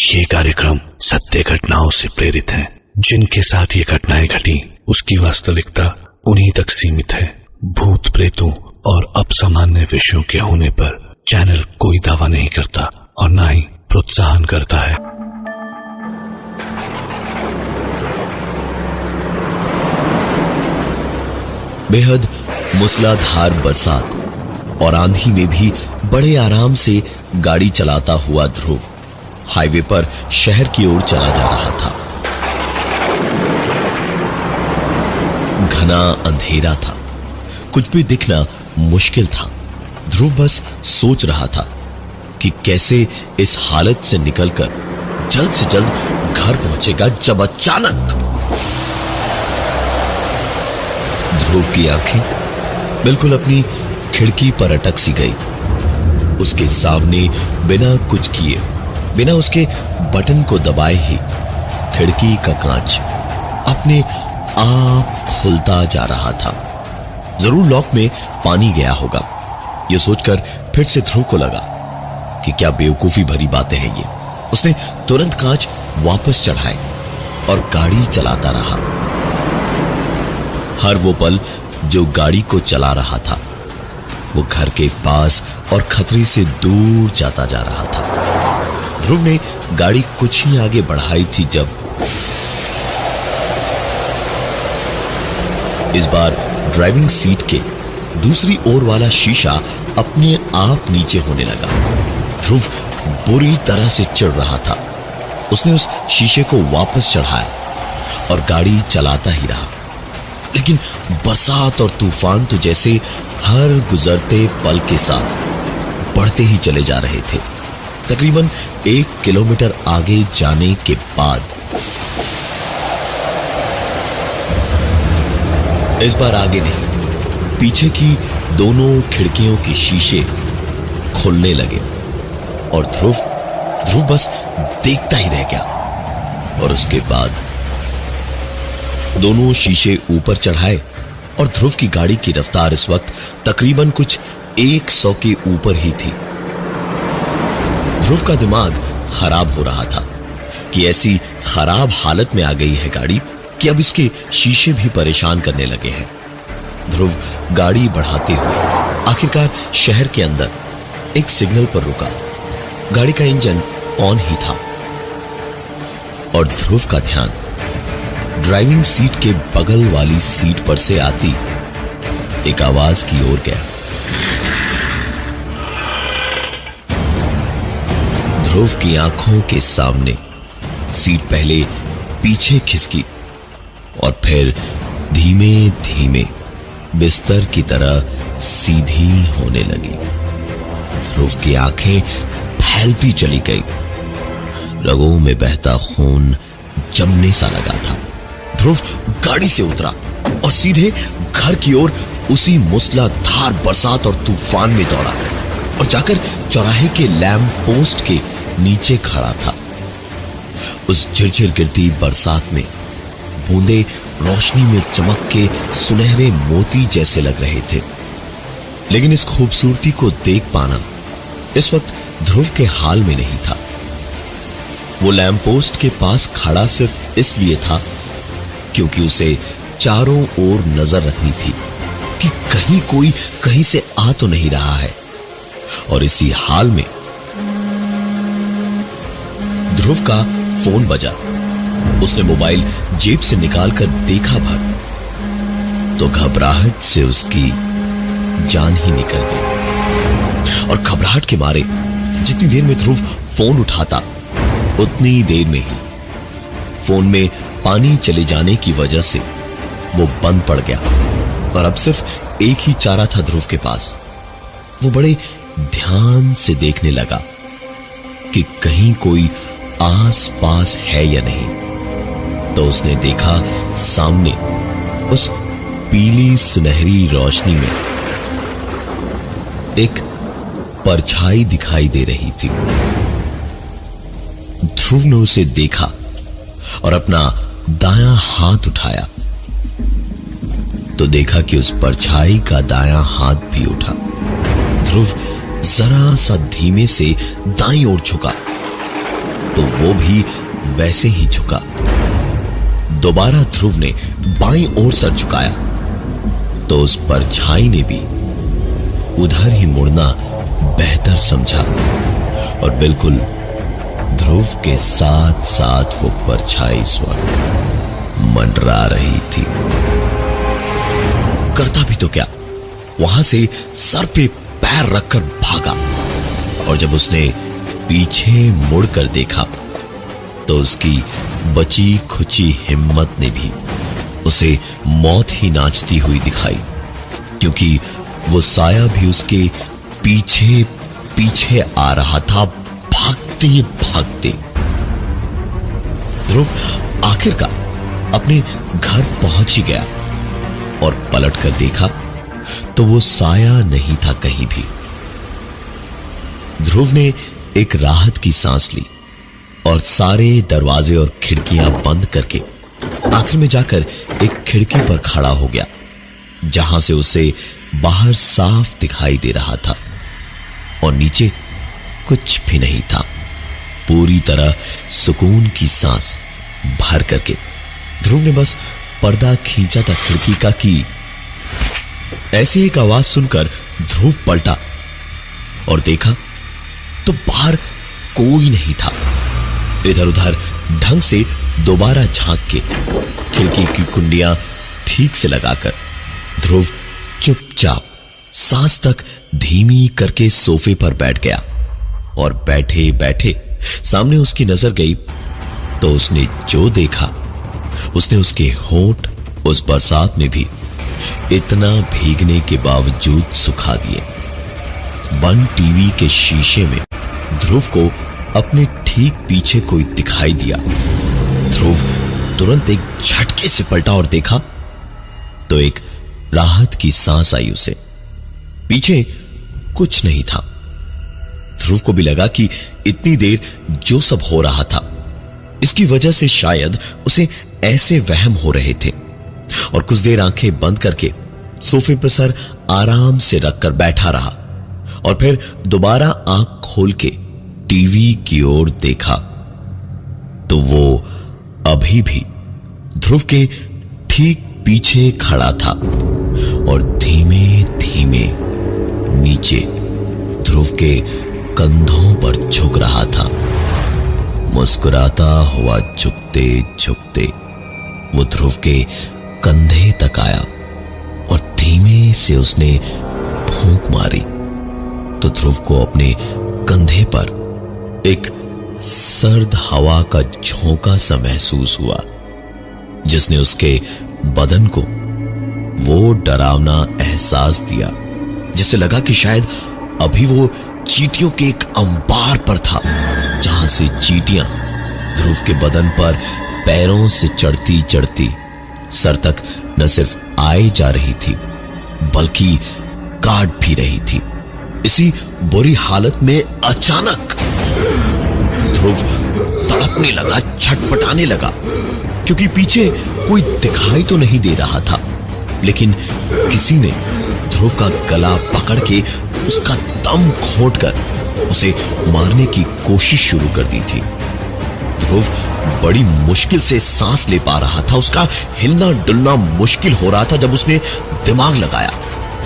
ये कार्यक्रम सत्य घटनाओं से प्रेरित है। जिनके साथ ये घटनाएं घटी उसकी वास्तविकता उन्हीं तक सीमित है। भूत प्रेतों और असामान्य विषयों के होने पर चैनल कोई दावा नहीं करता और न ही प्रोत्साहन करता है। बेहद मूसलाधार बरसात और आंधी में भी बड़े आराम से गाड़ी चलाता हुआ ध्रुव हाईवे पर शहर की ओर चला जा रहा था। घना अंधेरा था, कुछ भी दिखना मुश्किल था। ध्रुव बस सोच रहा था कि कैसे इस हालत से निकलकर जल्द से जल्द घर पहुंचेगा, जब अचानक ध्रुव की आंखें बिल्कुल अपनी खिड़की पर अटक सी गई। उसके सामने बिना कुछ किए, बिना उसके बटन को दबाए ही खिड़की का कांच अपने आप खुलता जा रहा था। जरूर लॉक में पानी गया होगा। यह सोचकर फिर से ध्रुव को लगा कि क्या बेवकूफी भरी बातें हैं ये। उसने तुरंत कांच वापस चढ़ाए और गाड़ी चलाता रहा। हर वो पल जो गाड़ी को चला रहा था वो घर के पास और खतरे से दूर जाता जा रहा था। ध्रुव ने गाड़ी कुछ ही आगे बढ़ाई थी जब इस बार ड्राइविंग सीट के दूसरी ओर वाला शीशा अपने आप नीचे होने लगा। ध्रुव बुरी तरह से चिढ़ रहा था। उसने उस शीशे को वापस चढ़ाया और गाड़ी चलाता ही रहा। लेकिन बरसात और तूफान तो जैसे हर गुजरते पल के साथ बढ़ते ही चले जा रहे थे। तकरीबन 1 किलोमीटर आगे जाने के बाद इस बार आगे नहीं, पीछे की दोनों खिड़कियों के शीशे खुलने लगे और ध्रुव बस देखता ही रह गया। और उसके बाद दोनों शीशे ऊपर चढ़ाए और ध्रुव की गाड़ी की रफ्तार इस वक्त तकरीबन कुछ 100 के ऊपर ही थी। ध्रुव का दिमाग खराब हो रहा था कि ऐसी खराब हालत में आ गई है गाड़ी कि अब इसके शीशे भी परेशान करने लगे हैं। ध्रुव गाड़ी बढ़ाते हुए आखिरकार शहर के अंदर एक सिग्नल पर रुका। गाड़ी का इंजन ऑन ही था और ध्रुव का ध्यान ड्राइविंग सीट के बगल वाली सीट पर से आती एक आवाज की ओर गया। ध्रुव की आंखों के सामने सीट पहले पीछे खिसकी और फिर धीमे धीमे बिस्तर की तरह सीधी होने लगी। ध्रुव की आंखें फैलती चली गई। रगों में बहता खून जमने सा लगा था। ध्रुव गाड़ी से उतरा और सीधे घर की ओर उसी मूसलाधार बरसात और तूफान में दौड़ा और जाकर चौराहे के लैंप पोस्ट के नीचे खड़ा था। उस झिरझिर गिरती बरसात में बूंदे रोशनी में चमक के सुनहरे मोती जैसे लग रहे थे। लेकिन इस खूबसूरती को देख पाना इस वक्त ध्रुव के हाल में नहीं था। वो लैंप पोस्ट के पास खड़ा सिर्फ इसलिए था क्योंकि उसे चारों ओर नजर रखनी थी कि कहीं कोई कहीं से आ तो नहीं रहा है। और इसी हाल में ध्रुव का फोन बजा। उसने मोबाइल जेब से निकालकर देखा भर तो घबराहट से उसकी जान ही निकल गई। और घबराहट के मारे जितनी देर में ध्रुव फोन उठाता उतनी देर में ही फोन में पानी चले जाने की वजह से वो बंद पड़ गया और अब सिर्फ एक ही चारा था ध्रुव के पास। वो बड़े ध्यान से देखने लगा कि कहीं कोई आस पास है या नहीं। तो उसने देखा सामने उस पीली सुनहरी रोशनी में एक परछाई दिखाई दे रही थी। ध्रुव ने उसे देखा और अपना दायां हाथ उठाया तो देखा कि उस परछाई का दायां हाथ भी उठा। ध्रुव जरा सा धीमे से दाईं ओर झुका तो वो भी वैसे ही झुका। दोबारा ध्रुव ने बाईं ओर सर झुकाया तो उस परछाई ने भी उधर ही मुड़ना बेहतर समझा और बिल्कुल ध्रुव के साथ साथ वो परछाई इस वक्त मंडरा रही थी। करता भी तो क्या, वहां से सर पे पैर रखकर भागा और जब उसने पीछे मुड़कर देखा तो उसकी बची खुची हिम्मत ने भी उसे मौत ही नाचती हुई दिखाई, क्योंकि वो साया भी उसके पीछे पीछे आ रहा था, भागते भागते। ध्रुव आखिरकार अपने घर पहुंच ही गया और पलटकर देखा तो वो साया नहीं था कहीं भी। ध्रुव ने एक राहत की सांस ली और सारे दरवाजे और खिड़कियां बंद करके आखिर में जाकर एक खिड़की पर खड़ा हो गया, जहां से उसे बाहर साफ दिखाई दे रहा था और नीचे कुछ भी नहीं था। पूरी तरह सुकून की सांस भर करके ध्रुव ने बस पर्दा खींचा था खिड़की का कि ऐसी एक आवाज सुनकर ध्रुव पलटा और देखा तो बाहर कोई नहीं था। इधर उधर ढंग से दोबारा झांक के खिड़की की कुंडियां ठीक से लगाकर ध्रुव चुपचाप सांस तक धीमी करके सोफे पर बैठ गया और बैठे बैठे सामने उसकी नजर गई तो उसने जो देखा उसने उसके होंठ उस बरसात में भी इतना भीगने के बावजूद सुखा दिए। बंद टीवी के शीशे में ध्रुव को अपने ठीक पीछे कोई दिखाई दिया। ध्रुव तुरंत एक झटके से पलटा और देखा तो एक राहत की सांस आई उसे। पीछे कुछ नहीं था। ध्रुव को भी लगा कि इतनी देर जो सब हो रहा था इसकी वजह से शायद उसे ऐसे वहम हो रहे थे और कुछ देर आंखें बंद करके सोफे पर सर आराम से रखकर बैठा रहा और फिर दोबारा आंख खोल के टीवी की ओर देखा तो वो अभी भी ध्रुव के ठीक पीछे खड़ा था और धीमे धीमे नीचे ध्रुव के कंधों पर झुक रहा था। मुस्कुराता हुआ झुकते झुकते वो ध्रुव के कंधे तक आया और धीमे से उसने फूंक मारी तो ध्रुव को अपने कंधे पर एक सर्द हवा का झोंका सा महसूस हुआ, जिसने उसके बदन को वो डरावना एहसास दिया जिससे लगा कि शायद अभी वो चींटियों के एक अंबार पर था, जहां से चींटियां ध्रुव के बदन पर पैरों से चढ़ती चढ़ती सर तक न सिर्फ आए जा रही थी बल्कि काट भी रही थी। इसी बुरी हालत में अचानक ध्रुव तड़पने लगा, छटपटाने लगा, क्योंकि पीछे कोई दिखाई तो नहीं दे रहा था, लेकिन किसी ने ध्रुव का गला पकड़ के उसका दम घोंटकर उसे मारने की कोशिश शुरू कर दी थी। ध्रुव बड़ी मुश्किल से सांस ले पा रहा था। उसका हिलना डुलना मुश्किल हो रहा था जब उसने दिमाग लगाया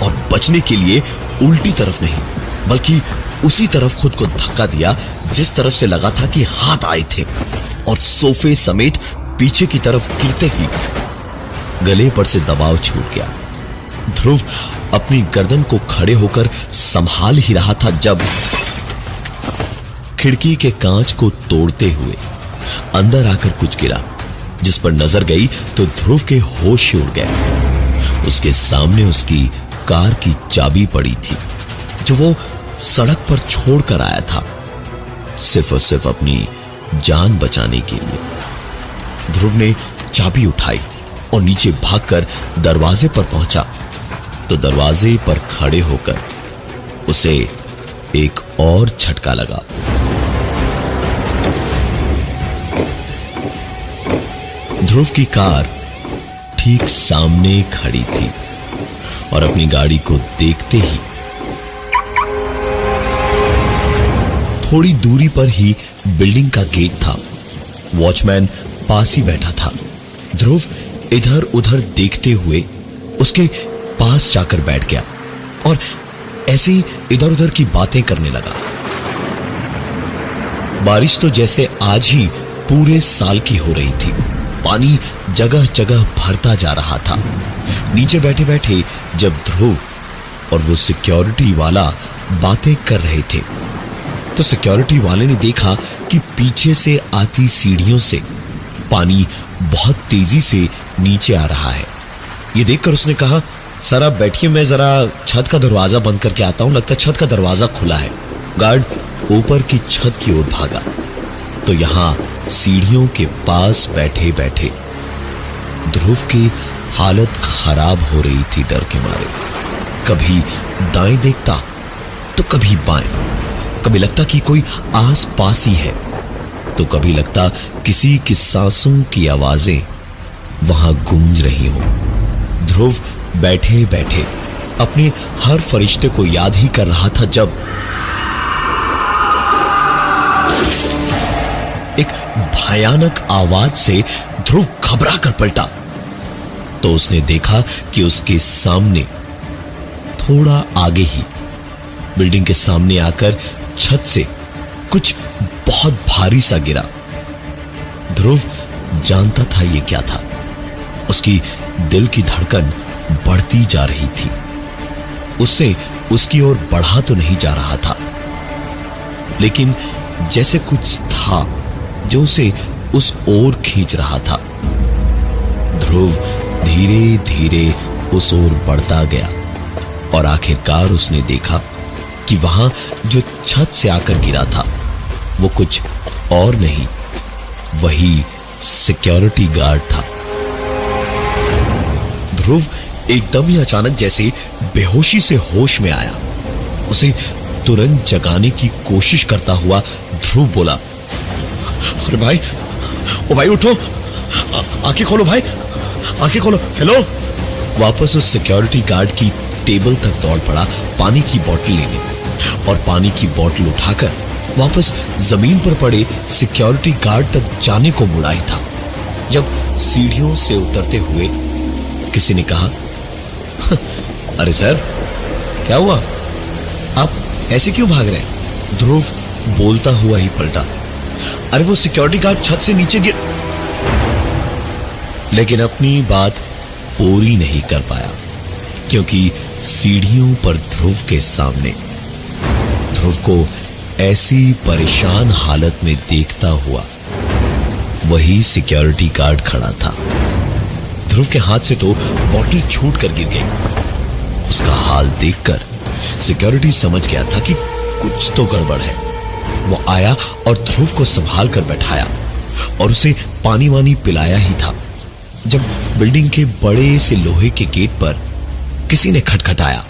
और बचने के लिए उल्टी तरफ नहीं बल्कि उसी तरफ खुद को धक्का दिया जिस तरफ से लगा था कि हाथ आए थे और सोफे समेत पीछे की तरफ गिरते ही गले पर से दबाव छूट गया। ध्रुव अपनी गर्दन को खड़े होकर संभाल ही रहा था जब खिड़की के कांच को तोड़ते हुए अंदर आकर कुछ गिरा, जिस पर नजर गई तो ध्रुव के होश ही उड़ गए। उसके सामने उसकी कार की चाबी पड़ी थी जो वो सड़क पर छोड़कर आया था, सिर्फ और सिर्फ अपनी जान बचाने के लिए। ध्रुव ने चाबी उठाई और नीचे भागकर दरवाजे पर पहुंचा तो दरवाजे पर खड़े होकर उसे एक और झटका लगा। ध्रुव की कार ठीक सामने खड़ी थी और अपनी गाड़ी को देखते ही थोड़ी दूरी पर ही बिल्डिंग का गेट था। वॉचमैन पास ही बैठा था। ध्रुव इधर उधर देखते हुए उसके पास जाकर बैठ गया और ऐसे ही इधर उधर की बातें करने लगा। बारिश तो जैसे आज ही पूरे साल की हो रही थी। पानी जगह जगह भरता जा रहा था। नीचे बैठे बैठे जब ध्रुव और वो सिक्योरिटी वाला बातें कर रहे थे तो सिक्योरिटी वाले ने देखा कि पीछे से आती सीढ़ियों से पानी बहुत तेजी से नीचे आ रहा है। ये देखकर उसने कहा, सर आप बैठिए, मैं जरा छत का दरवाजा बंद करके आता हूं, लगता है छत का दरवाजा खुला है। गार्ड ऊपर की छत की ओर भागा तो यहां सीढ़ियों के पास बैठे बैठे ध्रुव की हालत खराब हो रही थी डर के मारे। कभी दाएं देखता तो कभी बाएं, कभी लगता कि कोई आस पास ही है तो कभी लगता किसी की सांसों की आवाजें वहां गूंज रही हो। ध्रुव बैठे बैठे अपने हर फरिश्ते को याद ही कर रहा था जब एक भयानक आवाज से ध्रुव घबरा कर पलटा तो उसने देखा कि उसके सामने थोड़ा आगे ही बिल्डिंग के सामने आकर छत से कुछ बहुत भारी सा गिरा। ध्रुव जानता था ये क्या था। उसकी दिल की धड़कन बढ़ती जा रही थी। उससे उसकी ओर बढ़ा तो नहीं जा रहा था लेकिन जैसे कुछ था जो उसे उस ओर खींच रहा था। ध्रुव धीरे धीरे उस ओर बढ़ता गया और आखिरकार उसने देखा कि वहां जो छत से आकर गिरा था वो कुछ और नहीं, वही सिक्योरिटी गार्ड था। ध्रुव एकदम ही अचानक जैसे बेहोशी से होश में आया। उसे तुरंत जगाने की कोशिश करता हुआ ध्रुव बोला, अरे भाई, ओ भाई उठो, आंखें खोलो भाई, आंखें खोलो, हेलो। वापस उस सिक्योरिटी गार्ड की टेबल तक दौड़ पड़ा पानी की बोतल लेने और पानी की बोतल उठाकर वापस जमीन पर पड़े सिक्योरिटी गार्ड तक जाने को मुड़ा ही था जब सीढ़ियों से उतरते हुए किसी ने कहा, अरे सर क्या हुआ, आप ऐसे क्यों भाग रहे हैं? ध्रुव बोलता हुआ ही पलटा, अरे वो सिक्योरिटी गार्ड छत से नीचे गिर। लेकिन अपनी बात पूरी नहीं कर पाया क्योंकि सीढ़ियों पर ध्रुव के सामने ध्रुव को ऐसी परेशान हालत में देखता हुआ वही सिक्योरिटी गार्ड खड़ा था। ध्रुव के हाथ से तो बोतल छूट कर गिर गई। उसका हाल देखकर सिक्योरिटी समझ गया था कि कुछ तो गड़बड़ है। वो आया और ध्रुव को संभाल कर बैठाया और उसे पानी वानी पिलाया ही था जब बिल्डिंग के बड़े से लोहे के गेट पर किसी ने खटखटाया।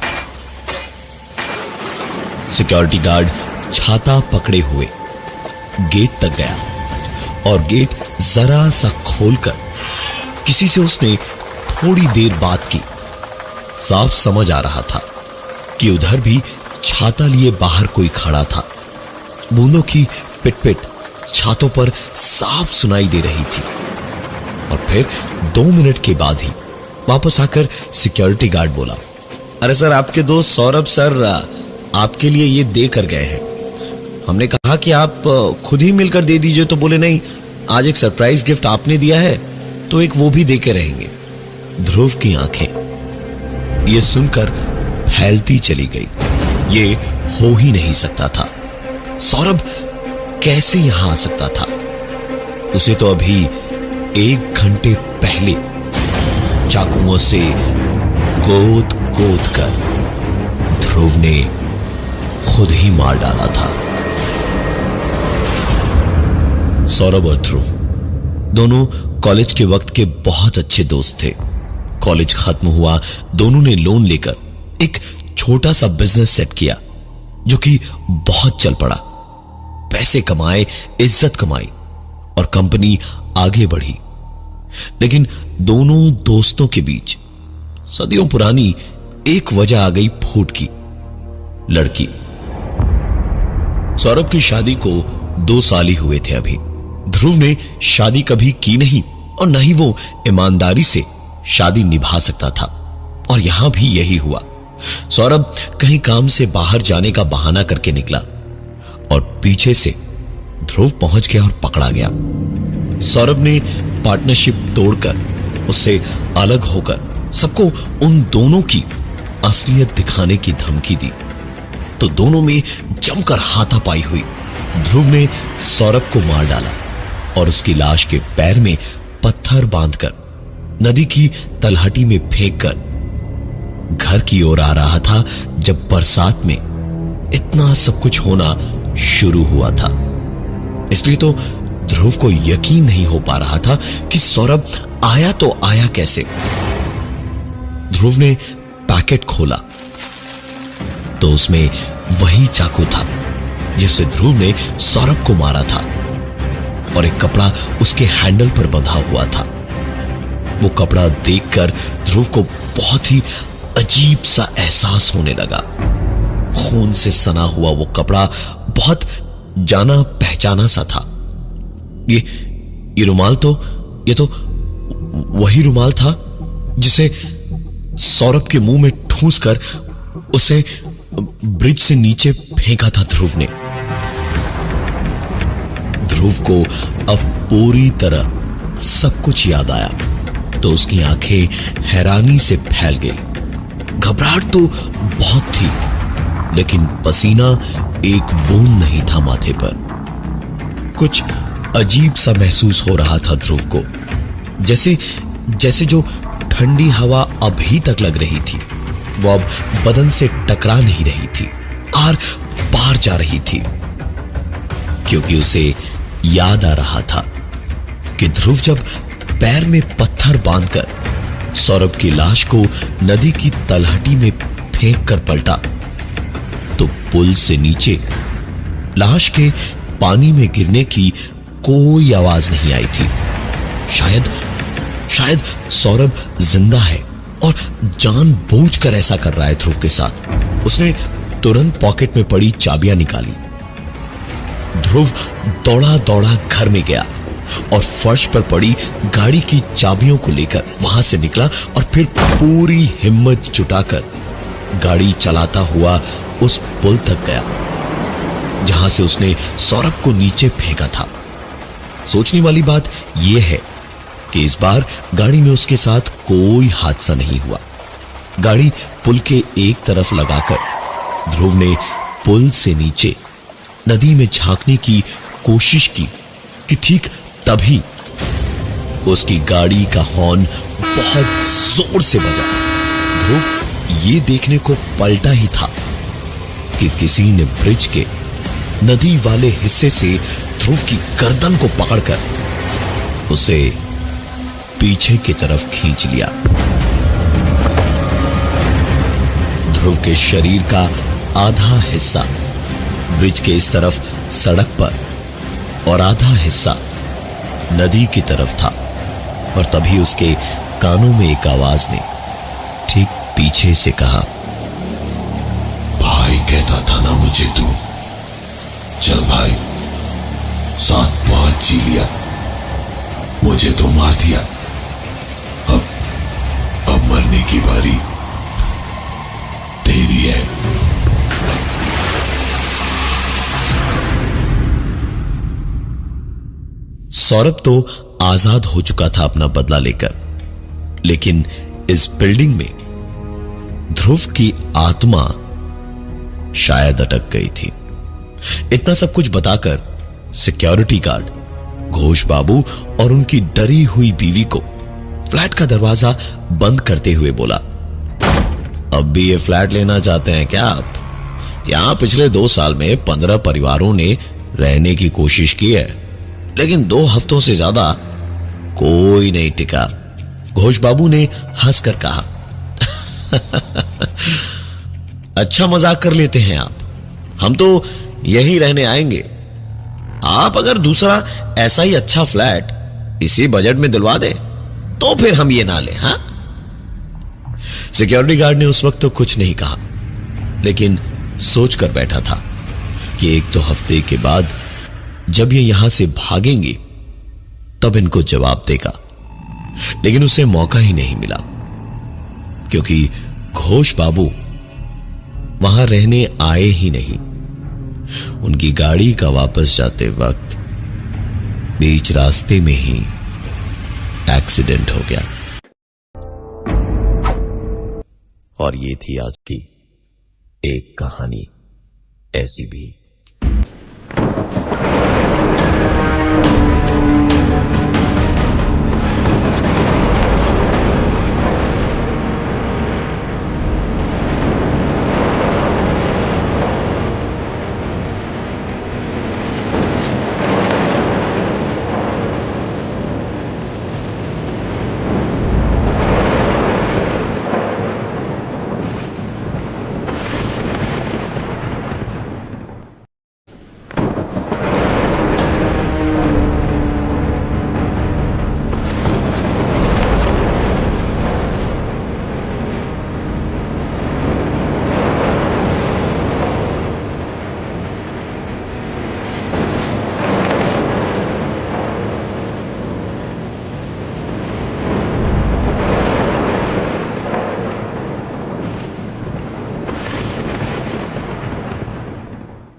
सिक्योरिटी गार्ड छाता पकड़े हुए गेट तक गया और गेट जरा सा खोलकर किसी से उसने थोड़ी देर बात की। साफ समझ आ रहा था कि उधर भी छाता लिए बाहर कोई खड़ा था। बूंदों की पिट-पिट छातों पर साफ सुनाई दे रही थी और फिर 2 मिनट के बाद ही वापस आकर सिक्योरिटी गार्ड बोला, अरे सर आपके दोस्त सौरभ सर आपके लिए ये दे कर गए हैं। हमने कहा कि आप खुद ही मिलकर दे दीजिए तो बोले नहीं, आज एक सरप्राइज गिफ्ट आपने दिया है तो एक वो भी दे के रहेंगे। ध्रुव की आंखें ये सुनकर फैलती चली गई। ये हो ही नहीं सकता था। सौरभ कैसे यहां आ सकता था? उसे तो अभी 1 घंटे पहले चाकुओं से गोद गोद कर ध्रुव ने खुद ही मार डाला था। सौरभ और ध्रुव दोनों कॉलेज के वक्त के बहुत अच्छे दोस्त थे। कॉलेज खत्म हुआ, दोनों ने लोन लेकर एक छोटा सा बिजनेस सेट किया जो कि बहुत चल पड़ा। पैसे कमाए, इज्जत कमाई और कंपनी आगे बढ़ी। लेकिन दोनों दोस्तों के बीच सदियों पुरानी एक वजह आ गई, फूट की। लड़की। सौरभ की शादी को 2 साल ही हुए थे अभी। ध्रुव ने शादी कभी की नहीं और न ही वो ईमानदारी से शादी निभा सकता था, और यहां भी यही हुआ। सौरभ कहीं काम से बाहर जाने का बहाना करके निकला और पीछे से ध्रुव पहुंच गया और पकड़ा गया। सौरभ ने पार्टनरशिप तोड़कर, उससे अलग होकर सबको उन दोनों की असलियत दिखाने की धमकी दी, तो दोनों में जमकर हाथापाई हुई। ध्रुव ने सौरभ को मार डाला और उसकी लाश के पैर में पत्थर बांधकर नदी की तलहटी में फेंककर घर की ओर आ रहा था जब बरसात में इतना सब कुछ होना शुरू हुआ था। इसलिए तो ध्रुव को यकीन नहीं हो पा रहा था कि सौरभ आया तो आया कैसे। ध्रुव ने पैकेट खोला तो उसमें वही चाकू था जिससे ध्रुव ने सौरभ को मारा था, और एक कपड़ा उसके हैंडल पर बंधा हुआ था। वो कपड़ा देखकर ध्रुव को बहुत ही अजीब सा एहसास होने लगा। खून से सना हुआ वो कपड़ा बहुत जाना पहचाना सा था। ये रुमाल तो वही रुमाल था जिसे सौरभ के मुंह में ठूंस कर उसे ब्रिज से नीचे फेंका था ध्रुव ने। ध्रुव को अब पूरी तरह सब कुछ याद आया तो उसकी आंखें हैरानी से फैल गई। घबराहट तो बहुत थी, लेकिन पसीना एक बूंद नहीं था माथे पर। कुछ अजीब सा महसूस हो रहा था ध्रुव को, जैसे जो ठंडी हवा अभी तक लग रही थी वो अब बदन से टकरा नहीं रही थी, आर पार जा रही थी, क्योंकि उसे याद आ रहा था कि ध्रुव जब पैर में पत्थर बांधकर सौरभ की लाश को नदी की तलहटी में फेंक कर पलटा तो पुल से नीचे लाश के पानी में गिरने की कोई आवाज नहीं आई थी। शायद सौरभ जिंदा है और जानबूझकर ऐसा कर रहा है ध्रुव के साथ। उसने तुरंत पॉकेट में पड़ी चाबियां निकाली। ध्रुव दौड़ा दौड़ा घर में गया और फर्श पर पड़ी गाड़ी की चाबियों को लेकर वहां से निकला और फिर पूरी हिम्मत जुटाकर गाड़ी चलाता हुआ उस पुल तक गया जहां से उसने सौरभ को नीचे फेंका था। सोचने वाली बात यह है कि इस बार गाड़ी में उसके साथ कोई हादसा नहीं हुआ। गाड़ी पुल के एक तरफ लगाकर ध्रुव ने पुल से नीचे नदी में झांकने की कोशिश की कि ठीक तभी उसकी गाड़ी का हॉर्न बहुत जोर से बजा। ध्रुव ये देखने को पलटा ही था कि किसी ने ब्रिज के नदी वाले हिस्से से ध्रुव की गर्दन को पकड़कर उसे पीछे की तरफ खींच लिया। ध्रुव के शरीर का आधा हिस्सा ब्रिज के इस तरफ सड़क पर और आधा हिस्सा नदी की तरफ था, और तभी उसके कानों में एक आवाज ने ठीक पीछे से कहा, भाई कहता था ना मुझे तू, चल भाई, 7-5 जी लिया, मुझे तो मार दिया, अब मरने की बारी तेरी है। सौरभ तो आजाद हो चुका था अपना बदला लेकर, लेकिन इस बिल्डिंग में ध्रुव की आत्मा शायद अटक गई थी। इतना सब कुछ बताकर सिक्योरिटी गार्ड घोष बाबू और उनकी डरी हुई बीवी को फ्लैट का दरवाजा बंद करते हुए बोला, अब भी ये फ्लैट लेना चाहते हैं क्या आप? यहां पिछले 2 साल में 15 परिवारों ने रहने की कोशिश की है, लेकिन 2 हफ्तों से ज्यादा कोई नहीं टिका। घोष बाबू ने हंसकर कहा, अच्छा मजाक कर लेते हैं आप, हम तो यहीं रहने आएंगे। आप अगर दूसरा ऐसा ही अच्छा फ्लैट इसी बजट में दिलवा दें तो फिर हम ये ना लें। हां? सिक्योरिटी गार्ड ने उस वक्त तो कुछ नहीं कहा, लेकिन सोच कर बैठा था कि एक तो हफ्ते के बाद जब ये यहां से भागेंगे तब इनको जवाब देगा, लेकिन उसे मौका ही नहीं मिला, क्योंकि घोष बाबू वहां रहने आए ही नहीं। उनकी गाड़ी का वापस जाते वक्त बीच रास्ते में ही एक्सीडेंट हो गया। और ये थी आज की एक कहानी ऐसी भी।